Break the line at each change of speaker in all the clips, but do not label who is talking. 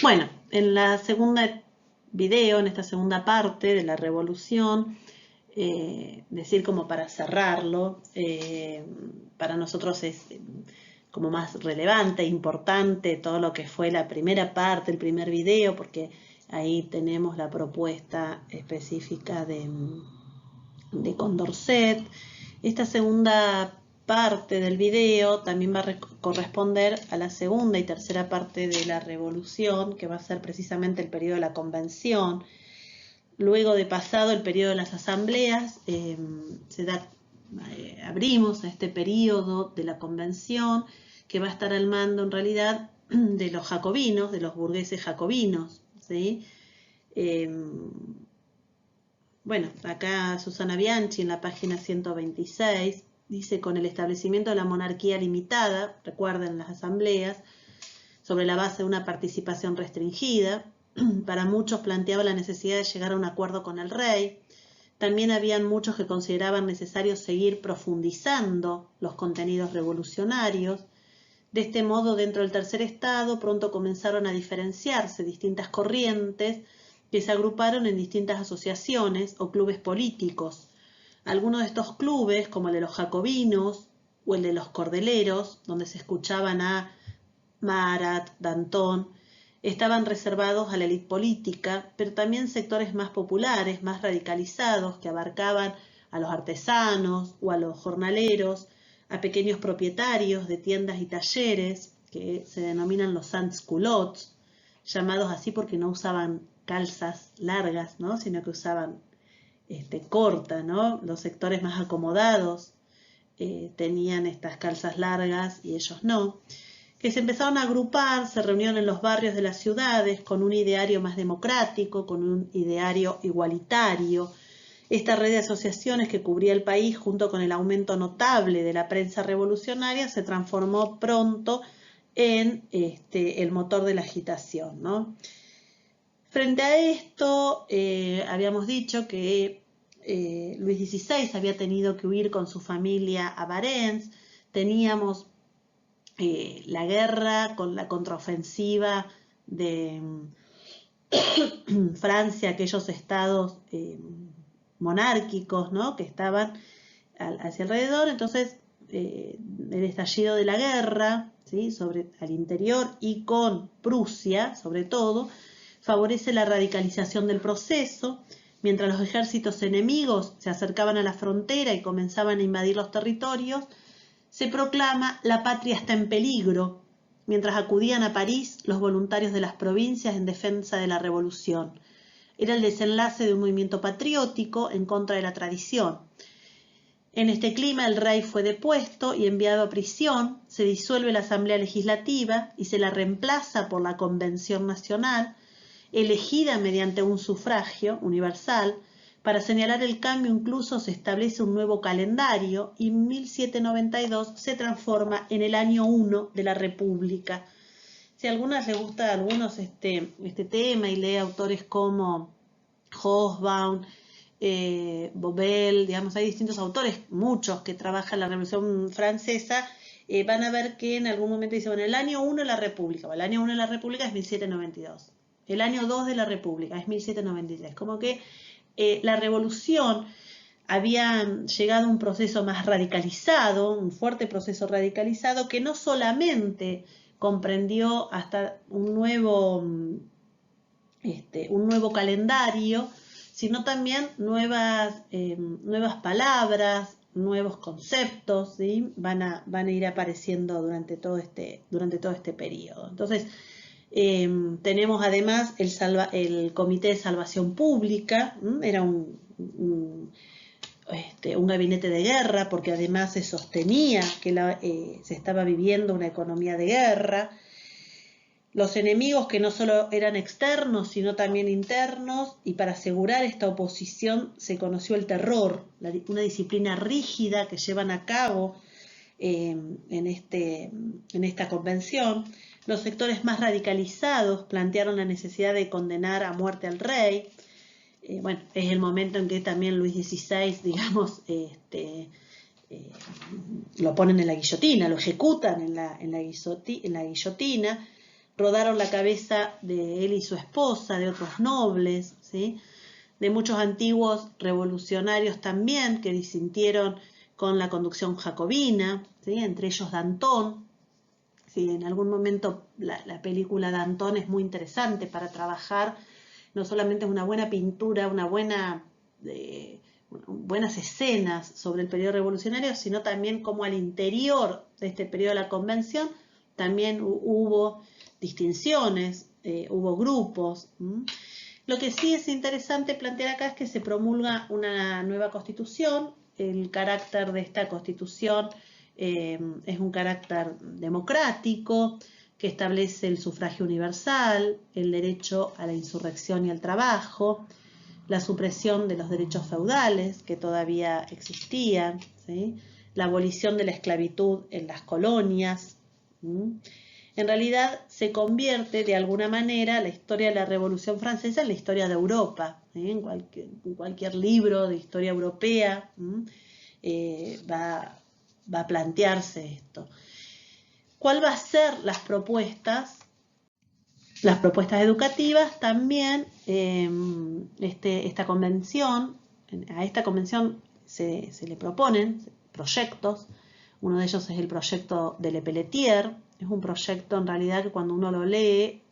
Bueno, en la segunda video, en esta segunda parte de la revolución, decir como para cerrarlo, para nosotros es como más relevante, importante todo lo que fue la primera parte, el primer video, porque ahí tenemos la propuesta específica de Condorcet. Esta segunda parte del video también va a corresponder a la segunda y tercera parte de la revolución, que va a ser precisamente el periodo de la convención. Luego de pasado el periodo de las asambleas, abrimos a este periodo de la convención, que va a estar al mando en realidad de los jacobinos, de los burgueses jacobinos, ¿sí? Bueno, acá Susana Bianchi en la página 126 dice: con el establecimiento de la monarquía limitada, recuerden las asambleas, sobre la base de una participación restringida, para muchos planteaba la necesidad de llegar a un acuerdo con el rey. También habían muchos que consideraban necesario seguir profundizando los contenidos revolucionarios. De este modo, dentro del tercer estado, pronto comenzaron a diferenciarse distintas corrientes que se agruparon en distintas asociaciones o clubes políticos. Algunos de estos clubes, como el de los jacobinos o el de los cordeleros, donde se escuchaban a Marat, Danton, estaban reservados a la élite política, pero también sectores más populares, más radicalizados, que abarcaban a los artesanos o a los jornaleros, a pequeños propietarios de tiendas y talleres, que se denominan los sans-culottes, llamados así porque no usaban calzas largas, ¿no? Sino que usaban corta, ¿no? Los sectores más acomodados tenían estas calzas largas y ellos no, que se empezaron a agrupar, se reunieron en los barrios de las ciudades con un ideario más democrático, con un ideario igualitario. Esta red de asociaciones que cubría el país, junto con el aumento notable de la prensa revolucionaria, se transformó pronto en el motor de la agitación, ¿no? Frente a esto, habíamos dicho que Luis XVI había tenido que huir con su familia a Varens. Teníamos la guerra con la contraofensiva de Francia, aquellos estados monárquicos, ¿no?, que estaban hacia alrededor. Entonces, el estallido de la guerra, ¿sí?, al interior y con Prusia, sobre todo, favorece la radicalización del proceso. Mientras los ejércitos enemigos se acercaban a la frontera y comenzaban a invadir los territorios, se proclama: la patria está en peligro, mientras acudían a París los voluntarios de las provincias en defensa de la revolución. Era el desenlace de un movimiento patriótico en contra de la tradición. En este clima el rey fue depuesto y enviado a prisión, se disuelve la Asamblea Legislativa y se la reemplaza por la Convención Nacional, elegida mediante un sufragio universal. Para señalar el cambio incluso se establece un nuevo calendario y 1792 se transforma en el año 1 de la República. Si a algunas les gusta a algunos este tema y lee autores como Hobsbawm, Bobel, digamos, hay distintos autores, muchos que trabajan la Revolución Francesa, van a ver que en algún momento dice: bueno, el año 1 de la República, o el año 1 de la República es 1792, el año 2 de la República es 1793, como que la revolución había llegado a un proceso más radicalizado, un fuerte proceso radicalizado, que no solamente comprendió hasta un nuevo calendario, sino también nuevas palabras, nuevos conceptos, ¿sí?, van a ir apareciendo durante todo este periodo. Entonces, tenemos además el Comité de Salvación Pública. Era un gabinete de guerra, porque además se sostenía que se estaba viviendo una economía de guerra. Los enemigos, que no solo eran externos, sino también internos, y para asegurar esta oposición se conoció el terror, una disciplina rígida que llevan a cabo en esta convención. Los sectores más radicalizados plantearon la necesidad de condenar a muerte al rey. Bueno, es el momento en que también Luis XVI, digamos, lo ponen en la guillotina, lo ejecutan en la guillotina. rodaron la cabeza de él y su esposa, de otros nobles, ¿sí? De muchos antiguos revolucionarios también que disintieron con la conducción jacobina, ¿sí? Entre ellos Danton. Sí, en algún momento la película Danton es muy interesante para trabajar. No solamente es una buena pintura, buenas escenas sobre el periodo revolucionario, sino también como al interior de este periodo de la Convención también hubo distinciones, hubo grupos. Lo que sí es interesante plantear acá es que se promulga una nueva constitución. El carácter de esta constitución es un carácter democrático que establece el sufragio universal, el derecho a la insurrección y al trabajo, la supresión de los derechos feudales que todavía existían, ¿sí? La abolición de la esclavitud en las colonias. En realidad se convierte de alguna manera la historia de la Revolución Francesa en la historia de Europa. En cualquier libro de historia europea va a plantearse esto. ¿Cuál va a ser las propuestas? Las propuestas educativas también, esta convención, a esta convención se le proponen proyectos. Uno de ellos es el proyecto de Lepelletier. Es un proyecto en realidad que cuando uno lo lee,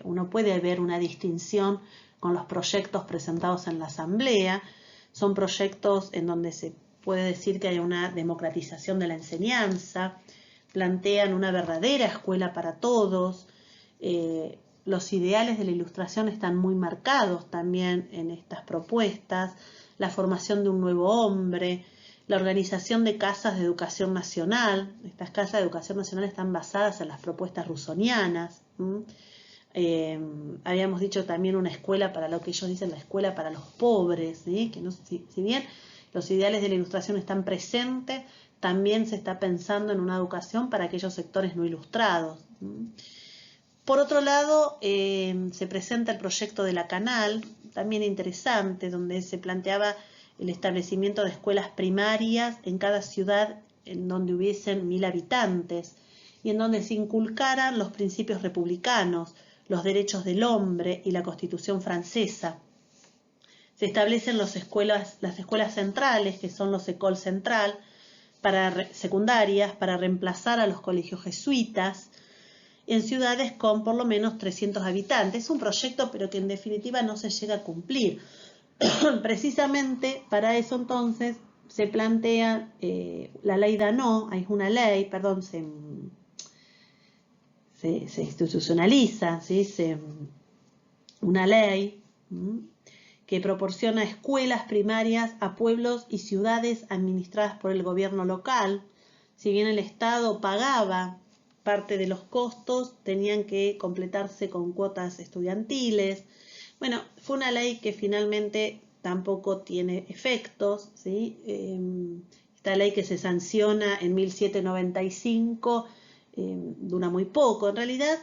uno puede ver una distinción con los proyectos presentados en la Asamblea. Son proyectos en donde se puede decir que hay una democratización de la enseñanza, plantean una verdadera escuela para todos. Los ideales de la Ilustración están muy marcados también en estas propuestas, la formación de un nuevo hombre, la organización de casas de educación nacional. Estas casas de educación nacional están basadas en las propuestas rusonianas. Habíamos dicho también una escuela para lo que ellos dicen la escuela para los pobres, ¿sí? Que no, si bien los ideales de la Ilustración están presentes, también se está pensando en una educación para aquellos sectores no ilustrados. Por otro lado, se presenta el proyecto de la Canal, también interesante, donde se planteaba el establecimiento de escuelas primarias en cada ciudad en donde hubiesen 1000 habitantes y en donde se inculcaran los principios republicanos, los derechos del hombre y la Constitución francesa. Se establecen las escuelas centrales, que son los écoles centrales, secundarias, para reemplazar a los colegios jesuitas, en ciudades con por lo menos 300 habitantes. Es un proyecto, pero que en definitiva no se llega a cumplir. Precisamente para eso entonces se plantea la ley Danó, es una ley, perdón, se institucionaliza, ¿sí? Una ley que proporciona escuelas primarias a pueblos y ciudades administradas por el gobierno local. Si bien el Estado pagaba parte de los costos, tenían que completarse con cuotas estudiantiles. Bueno, fue una ley que finalmente tampoco tiene efectos, ¿sí? Esta ley que se sanciona en 1795 dura muy poco. En realidad,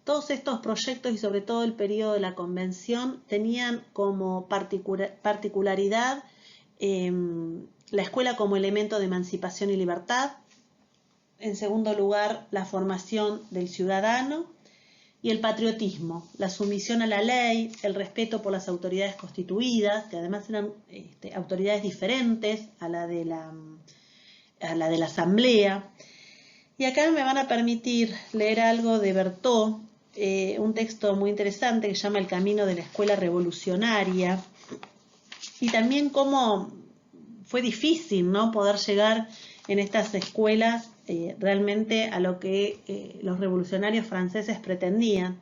todos estos proyectos y sobre todo el periodo de la Convención tenían como particularidad la escuela como elemento de emancipación y libertad. En segundo lugar, la formación del ciudadano y el patriotismo, la sumisión a la ley, el respeto por las autoridades constituidas, que además eran autoridades diferentes a la de la Asamblea. Y acá me van a permitir leer algo de Berthaud, un texto muy interesante que se llama El camino de la escuela revolucionaria, y también cómo fue difícil, ¿no?, poder llegar en estas escuelas realmente a lo que los revolucionarios franceses pretendían.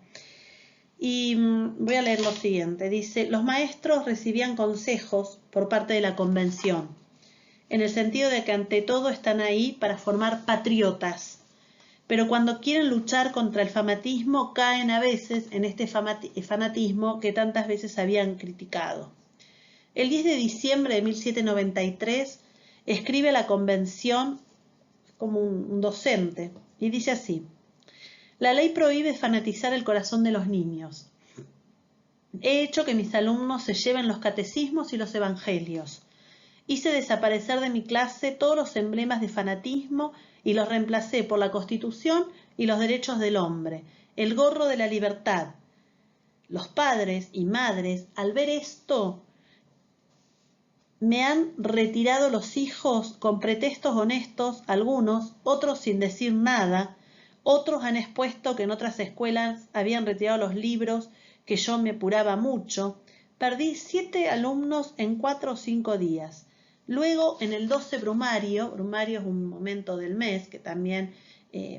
Y voy a leer lo siguiente. Dice: los maestros recibían consejos por parte de la Convención, en el sentido de que ante todo están ahí para formar patriotas, pero cuando quieren luchar contra el fanatismo caen a veces en este fanatismo que tantas veces habían criticado. El 10 de diciembre de 1793 escribe la Convención como un docente y dice así: la ley prohíbe fanatizar el corazón de los niños. He hecho que mis alumnos se lleven los catecismos y los evangelios. Hice desaparecer de mi clase todos los emblemas de fanatismo y los reemplacé por la Constitución y los derechos del hombre, el gorro de la libertad. Los padres y madres, al ver esto, me han retirado los hijos con pretextos honestos, algunos, otros sin decir nada, otros han expuesto que en otras escuelas habían retirado los libros, que yo me apuraba mucho. Perdí 7 alumnos en 4 o 5 días. Luego, en el 12 brumario es un momento del mes que también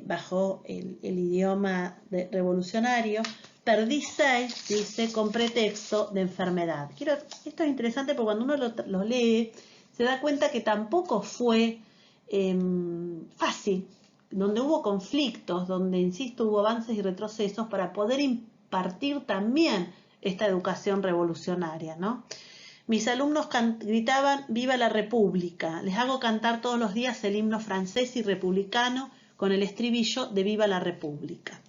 bajo el idioma revolucionario, perdí 6, dice, con pretexto de enfermedad. Esto es interesante porque cuando uno lo lee, se da cuenta que tampoco fue fácil, donde hubo conflictos, donde, insisto, hubo avances y retrocesos para poder impartir también esta educación revolucionaria, ¿no? Mis alumnos gritaban «Viva la República». Les hago cantar todos los días el himno francés y republicano con el estribillo de «Viva la República».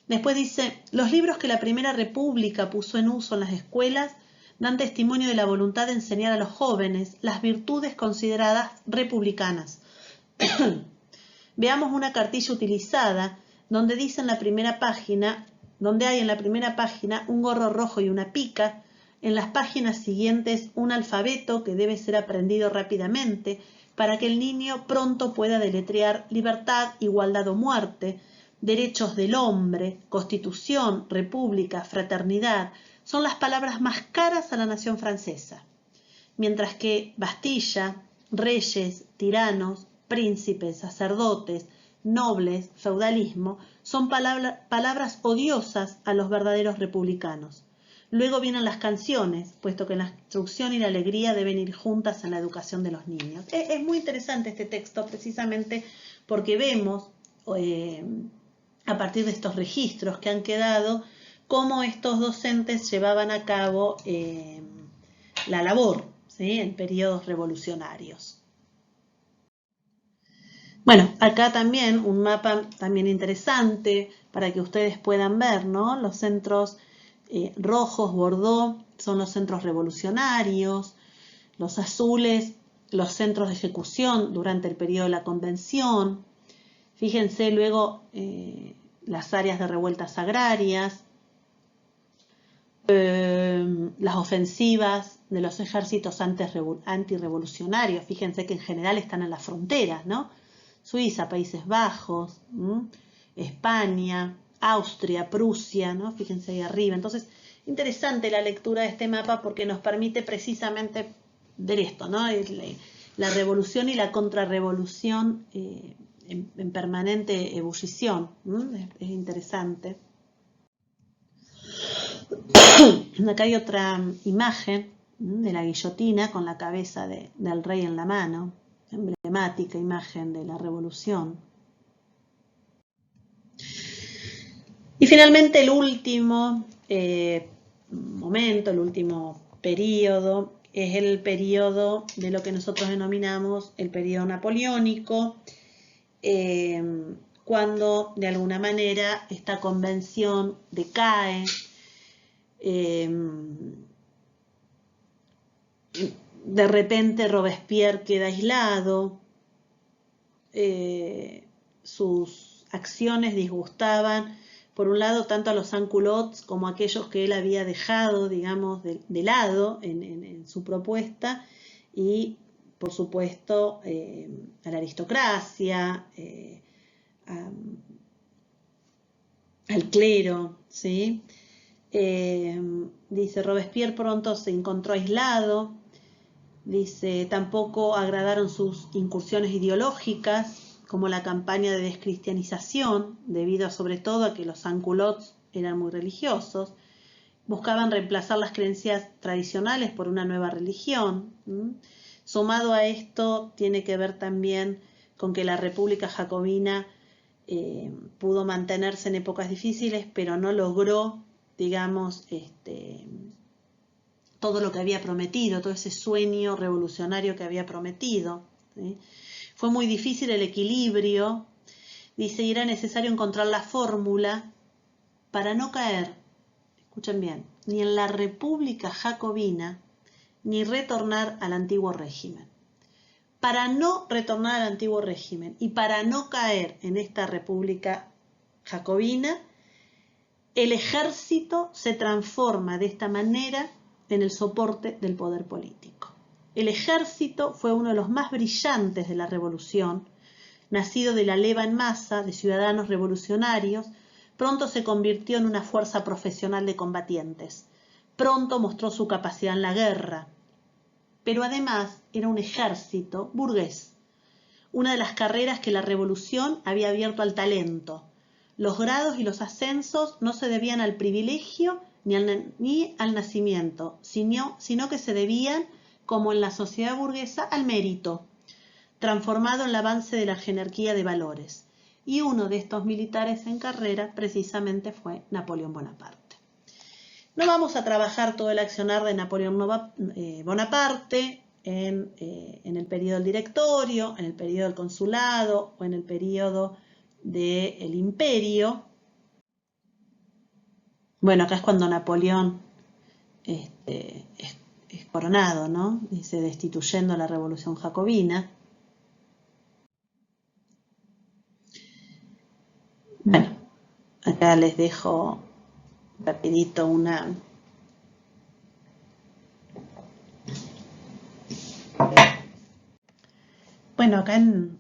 Después dice, los libros que la Primera República puso en uso en las escuelas dan testimonio de la voluntad de enseñar a los jóvenes las virtudes consideradas republicanas. Veamos una cartilla utilizada donde dice en la primera página, donde hay en la primera página un gorro rojo y una pica, en las páginas siguientes un alfabeto que debe ser aprendido rápidamente para que el niño pronto pueda deletrear libertad, igualdad o muerte, derechos del hombre, constitución, república, fraternidad, son las palabras más caras a la nación francesa, mientras que Bastilla, reyes, tiranos, príncipes, sacerdotes, nobles, feudalismo, son palabras odiosas a los verdaderos republicanos. Luego vienen las canciones, puesto que la instrucción y la alegría deben ir juntas en la educación de los niños. Es muy interesante este texto precisamente porque vemos a partir de estos registros que han quedado cómo estos docentes llevaban a cabo la labor, ¿sí?, en periodos revolucionarios. Bueno, acá también un mapa también interesante para que ustedes puedan ver, ¿no? Los centros rojos, Bordeaux, son los centros revolucionarios, los azules, los centros de ejecución durante el periodo de la Convención. Fíjense luego las áreas de revueltas agrarias, las ofensivas de los ejércitos antirrevolucionarios. Fíjense que en general están en las fronteras, ¿no? Suiza, Países Bajos, España, Austria, Prusia, ¿no? Fíjense ahí arriba. Entonces, interesante la lectura de este mapa porque nos permite precisamente ver esto, ¿no? La revolución y la contrarrevolución en permanente ebullición. Es interesante. Acá hay otra imagen de la guillotina con la cabeza del rey en la mano, emblemática imagen de la revolución. Y finalmente el último momento, el último periodo, es el periodo de lo que nosotros denominamos el periodo napoleónico, cuando de alguna manera esta convención decae, de repente Robespierre queda aislado, sus acciones disgustaban, por un lado, tanto a los sans-culottes como a aquellos que él había dejado, digamos, de lado en su propuesta, y, por supuesto, a la aristocracia, al clero, ¿sí? Dice, Robespierre pronto se encontró aislado, dice, tampoco agradaron sus incursiones ideológicas, como la campaña de descristianización, debido sobre todo a que los sans-culottes eran muy religiosos, buscaban reemplazar las creencias tradicionales por una nueva religión. Sumado a esto, tiene que ver también con que la República Jacobina pudo mantenerse en épocas difíciles, pero no logró, digamos, todo lo que había prometido, todo ese sueño revolucionario que había prometido, ¿sí? Fue muy difícil el equilibrio, dice, y era necesario encontrar la fórmula para no caer, escuchen bien, ni en la República Jacobina, ni retornar al antiguo régimen. Para no retornar al antiguo régimen y para no caer en esta República jacobina, el ejército se transforma de esta manera en el soporte del poder político. El ejército fue uno de los más brillantes de la revolución, nacido de la leva en masa de ciudadanos revolucionarios. Pronto se convirtió en una fuerza profesional de combatientes. Pronto mostró su capacidad en la guerra, pero además era un ejército burgués, una de las carreras que la revolución había abierto al talento. Los grados y los ascensos no se debían al privilegio ni al nacimiento, sino que se debían, como en la sociedad burguesa, al mérito, transformado en el avance de la jerarquía de valores. Y uno de estos militares en carrera precisamente fue Napoleón Bonaparte. No vamos a trabajar todo el accionar de Napoleón Bonaparte en el periodo del directorio, en el periodo del consulado o en el periodo del imperio. Bueno, acá es cuando Napoleón es coronado, ¿no? Dice, destituyendo la revolución jacobina. Bueno, acá les dejo rapidito una... Bueno, acá en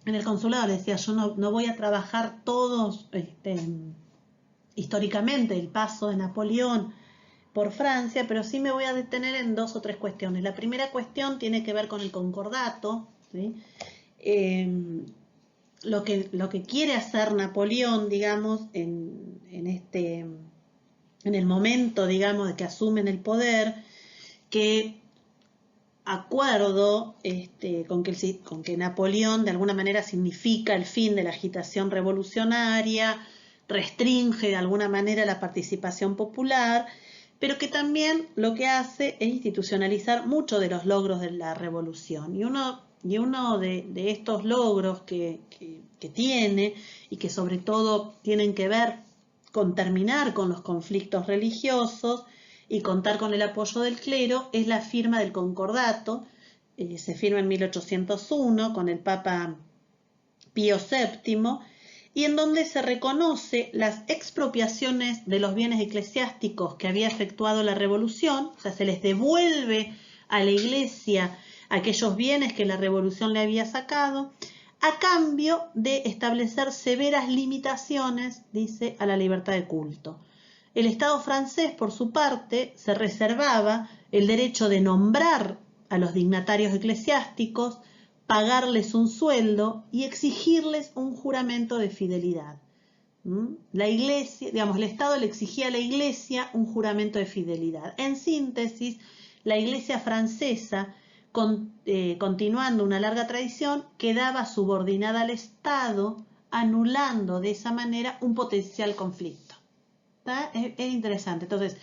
el consulado les decía, yo no voy a trabajar todos históricamente el paso de Napoleón por Francia, pero sí me voy a detener en 2 o 3 cuestiones. La primera cuestión tiene que ver con el concordato, ¿sí? Lo que quiere hacer Napoleón, digamos, en el momento, digamos, de que asumen el poder, que acuerdo con que Napoleón de alguna manera significa el fin de la agitación revolucionaria, restringe de alguna manera la participación popular, pero que también lo que hace es institucionalizar muchos de los logros de la revolución. Y uno de estos logros que tiene, y que sobre todo tienen que ver con terminar con los conflictos religiosos y contar con el apoyo del clero, es la firma del concordato. Se firma en 1801 con el Papa Pío VII, y en donde se reconoce las expropiaciones de los bienes eclesiásticos que había efectuado la revolución, o sea, se les devuelve a la Iglesia aquellos bienes que la revolución le había sacado, a cambio de establecer severas limitaciones, dice, a la libertad de culto. El Estado francés, por su parte, se reservaba el derecho de nombrar a los dignatarios eclesiásticos, pagarles un sueldo y exigirles un juramento de fidelidad. La Iglesia, digamos, el Estado le exigía a la Iglesia un juramento de fidelidad. En síntesis, la Iglesia francesa, continuando una larga tradición, quedaba subordinada al Estado, anulando de esa manera un potencial conflicto. Es interesante. Entonces,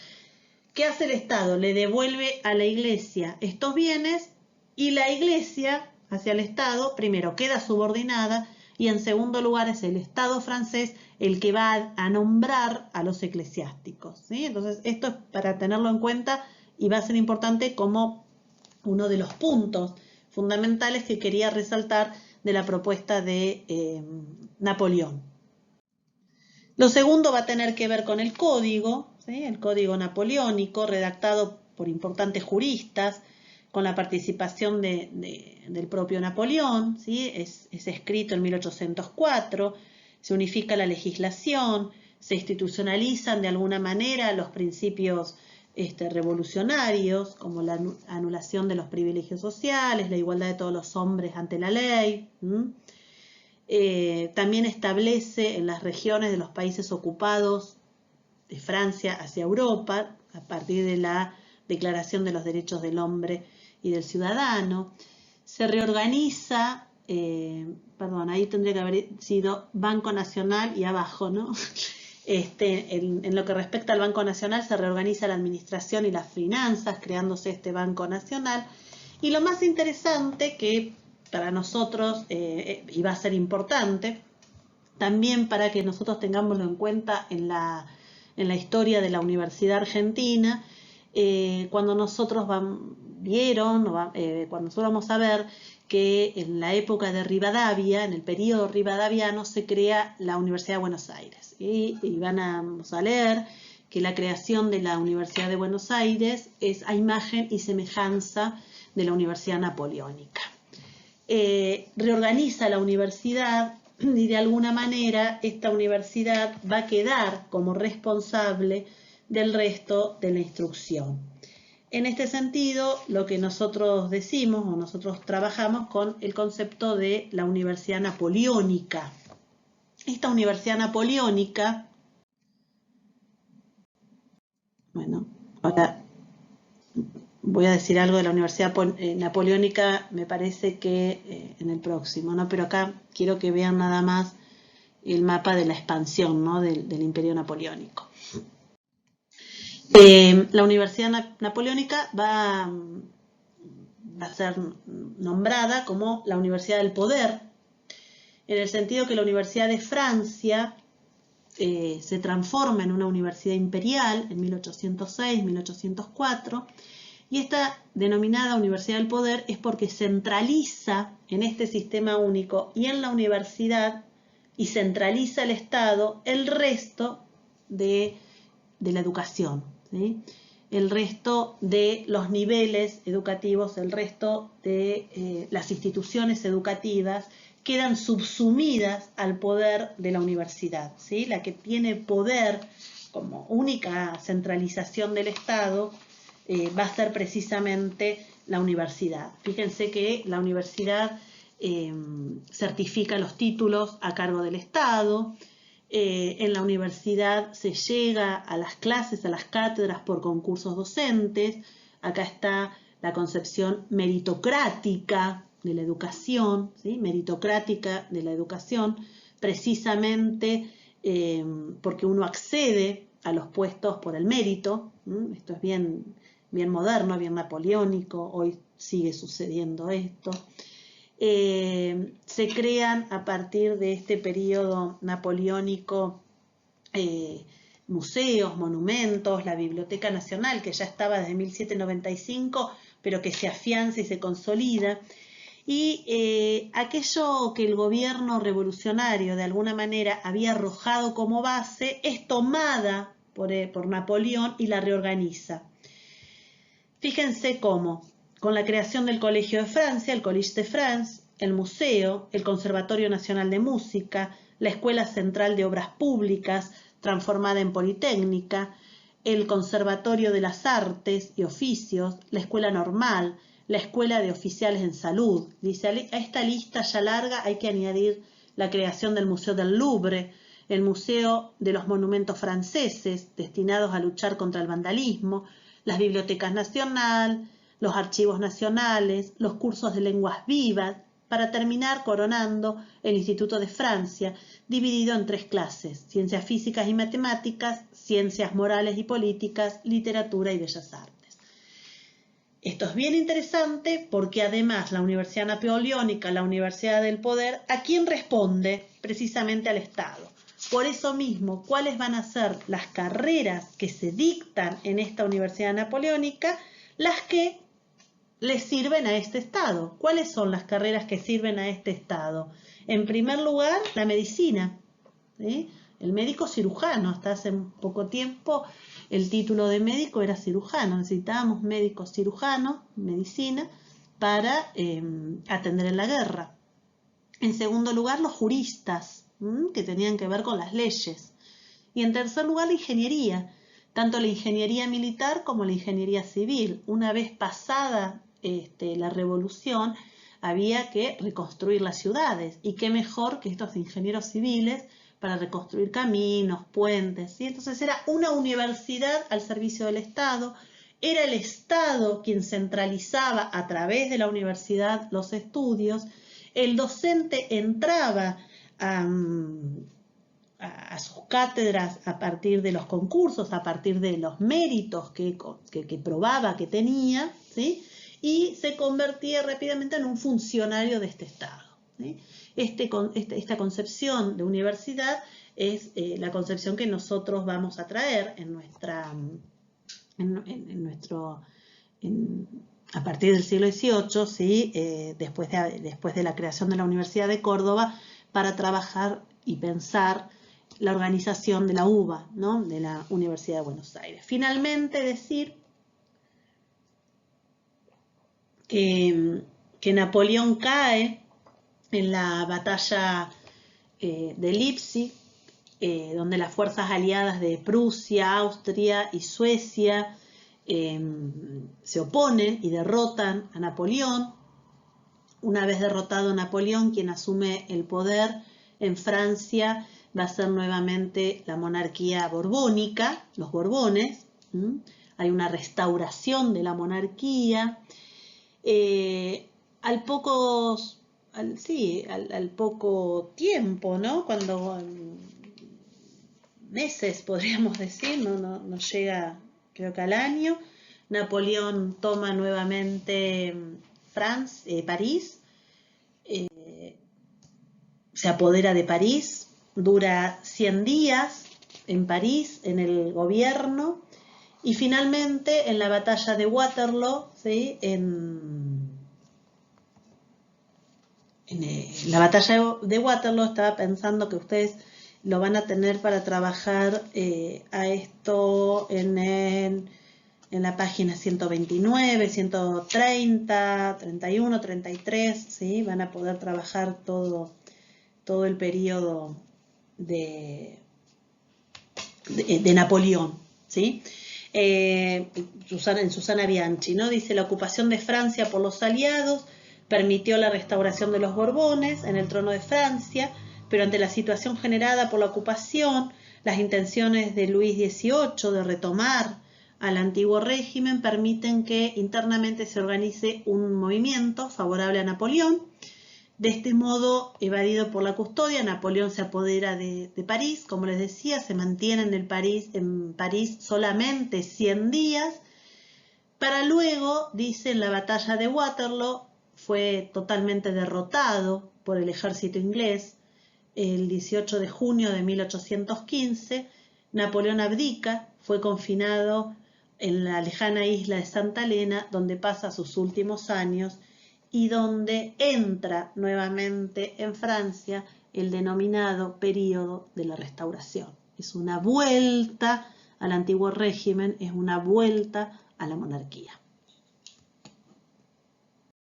¿qué hace el Estado? Le devuelve a la Iglesia estos bienes, y la Iglesia hacia el Estado, primero, queda subordinada, y en segundo lugar es el Estado francés el que va a nombrar a los eclesiásticos, ¿sí? Entonces, esto es para tenerlo en cuenta y va a ser importante como uno de los puntos fundamentales que quería resaltar de la propuesta de Napoleón. Lo segundo va a tener que ver con el código, ¿sí? El código napoleónico, redactado por importantes juristas, con la participación del propio Napoleón, ¿sí? Es escrito en 1804, se unifica la legislación, se institucionalizan de alguna manera los principios revolucionarios, como la anulación de los privilegios sociales, la igualdad de todos los hombres ante la ley. También establece en las regiones de los países ocupados de Francia hacia Europa, a partir de la Declaración de los Derechos del Hombre y del Ciudadano. Se reorganiza, ahí tendría que haber sido Banco Nacional y abajo, ¿no? En lo que respecta al Banco Nacional, se reorganiza la administración y las finanzas, creándose este Banco Nacional. Y lo más interesante, que para nosotros y va a ser importante, también para que nosotros tengámoslo en cuenta en la historia de la Universidad Argentina, cuando nosotros vieron, cuando nosotros vamos a ver que en la época de Rivadavia, en el periodo rivadaviano, se crea la Universidad de Buenos Aires. Y vamos a leer que la creación de la Universidad de Buenos Aires es a imagen y semejanza de la Universidad Napoleónica. Reorganiza la universidad y de alguna manera esta universidad va a quedar como responsable del resto de la instrucción. En este sentido, lo que nosotros decimos o nosotros trabajamos con el concepto de la Universidad Napoleónica. Esta Universidad Napoleónica, bueno, ahora voy a decir algo de la Universidad Napoleónica, me parece que en el próximo, ¿no? Pero acá quiero que vean nada más el mapa de la expansión, ¿no? del Imperio Napoleónico. La Universidad Napoleónica va a ser nombrada como la Universidad del Poder, en el sentido que la Universidad de Francia se transforma en una universidad imperial en 1806-1804, y esta denominada Universidad del Poder es porque centraliza en este sistema único y en la universidad, y centraliza el Estado el resto de la educación, ¿sí? El resto de los niveles educativos, el resto de las instituciones educativas quedan subsumidas al poder de la universidad, ¿sí? La que tiene poder como única centralización del Estado va a ser precisamente la universidad. Fíjense que la universidad certifica los títulos a cargo del Estado. En la universidad se llega a las clases, a las cátedras por concursos docentes. Acá está la concepción meritocrática de la educación, ¿sí? Meritocrática de la educación, precisamente porque uno accede a los puestos por el mérito. Esto es bien moderno, bien napoleónico, hoy sigue sucediendo esto. Se crean a partir de este periodo napoleónico museos, monumentos, la Biblioteca Nacional, que ya estaba desde 1795, pero que se afianza y se consolida. Y aquello que el gobierno revolucionario de alguna manera había arrojado como base es tomada por Napoleón y la reorganiza. Fíjense cómo, con la creación del Colegio de Francia, el Collège de France, el museo, el Conservatorio Nacional de Música, la Escuela Central de Obras Públicas, transformada en Politécnica, el Conservatorio de las Artes y Oficios, la Escuela Normal, la Escuela de Oficiales en Salud. Dice, a esta lista ya larga hay que añadir la creación del Museo del Louvre, el Museo de los Monumentos Franceses, destinados a luchar contra el vandalismo, las bibliotecas nacionales, los archivos nacionales, los cursos de lenguas vivas, para terminar coronando el Instituto de Francia, dividido en 3 clases: ciencias físicas y matemáticas, ciencias morales y políticas, literatura y bellas artes. Esto es bien interesante porque además la Universidad Napoleónica, la Universidad del Poder, ¿a quién responde? Precisamente al Estado. Por eso mismo, ¿cuáles van a ser las carreras que se dictan en esta Universidad Napoleónica? Las que les sirven a este Estado. ¿Cuáles son las carreras que sirven a este Estado? En primer lugar, la medicina, ¿sí? El médico cirujano. Hasta hace poco tiempo el título de médico era cirujano. Necesitábamos médicos cirujanos, medicina, para atender en la guerra. En segundo lugar, los juristas, que tenían que ver con las leyes. Y en tercer lugar, la ingeniería, tanto la ingeniería militar como la ingeniería civil. Una vez pasada la revolución, había que reconstruir las ciudades, y qué mejor que estos ingenieros civiles para reconstruir caminos, puentes, ¿sí? Entonces era una universidad al servicio del Estado. Era el Estado quien centralizaba a través de la universidad los estudios. El docente entraba a sus cátedras a partir de los concursos, a partir de los méritos que probaba que tenía, ¿sí? Y se convertía rápidamente en un funcionario de este Estado, ¿sí? Esta concepción de universidad es la concepción que nosotros vamos a traer a partir del siglo XVIII, ¿sí? Después de la creación de la Universidad de Córdoba, para trabajar y pensar la organización de la UBA, ¿no? De la Universidad de Buenos Aires. Finalmente decir que Napoleón cae en la batalla de Leipzig, donde las fuerzas aliadas de Prusia, Austria y Suecia se oponen y derrotan a Napoleón. Una vez derrotado Napoleón, quien asume el poder en Francia va a ser nuevamente la monarquía borbónica, los Borbones. Hay una restauración de la monarquía. Al poco tiempo, ¿no? Cuando meses podríamos decir, no llega creo que al año, Napoleón toma nuevamente París, se apodera de París, dura 100 días en París, en el gobierno, y finalmente en la batalla de Waterloo, ¿sí? En la batalla de Waterloo, estaba pensando que ustedes lo van a tener para trabajar a esto en la página 129, 130, 31, 33, ¿sí? Van a poder trabajar todo el periodo de Napoleón, ¿sí? En Susana Bianchi, ¿no? Dice: la ocupación de Francia por los aliados permitió la restauración de los Borbones en el trono de Francia, pero ante la situación generada por la ocupación, las intenciones de Luis XVIII de retomar al antiguo régimen permiten que internamente se organice un movimiento favorable a Napoleón. De este modo, evadido por la custodia, Napoleón se apodera de París, como les decía, se mantiene en París solamente 100 días, para luego, dice, en la batalla de Waterloo, fue totalmente derrotado por el ejército inglés. El 18 de junio de 1815, Napoleón abdica, fue confinado en la lejana isla de Santa Elena, donde pasa sus últimos años y donde entra nuevamente en Francia el denominado período de la Restauración. Es una vuelta al antiguo régimen, es una vuelta a la monarquía.